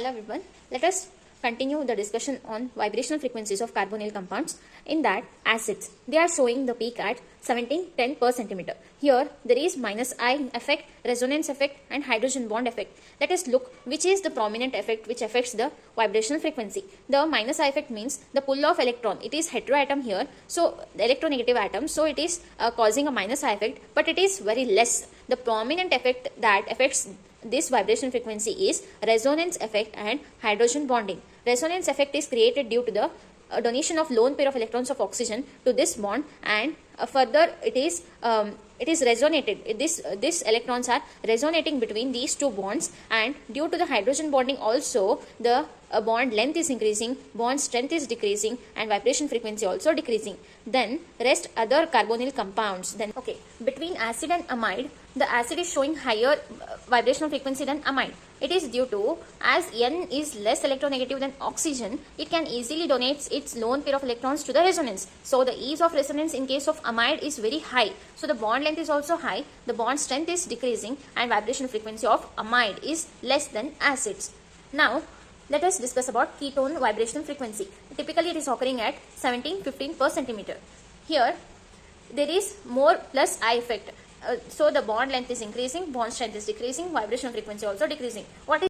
Hello everyone, let us continue the discussion on vibrational frequencies of carbonyl compounds. In that, acids, they are showing the peak at 1710 per centimeter. Here there is minus I effect, resonance effect and hydrogen bond effect. Let us look which is the prominent effect which affects the vibrational frequency. The minus I effect means the pull of electron. It is heteroatom here, so the electronegative atom, so it is causing a minus I effect, but it is very less. The prominent effect that affects this vibration frequency is resonance effect and hydrogen bonding. Resonance effect is created due to the donation of lone pair of electrons of oxygen to this bond, and further it is resonated. This electrons are resonating between these two bonds, and due to the hydrogen bonding also the bond length is increasing, bond strength is decreasing, and vibration frequency also decreasing. Then rest other carbonyl compounds. Then between acid and amide, the acid is showing higher vibrational frequency than amide. It is due to, as N is less electronegative than oxygen, it can easily donate its lone pair of electrons to the resonance. So the ease of resonance in case of amide is very high. So the bond length is also high, the bond strength is decreasing, and vibration frequency of amide is less than acids. Now let us discuss about ketone vibrational frequency. Typically it is occurring at 1715 per centimeter. Here there is more plus I effect. So the bond length is increasing, bond strength is decreasing, vibration frequency also decreasing. What is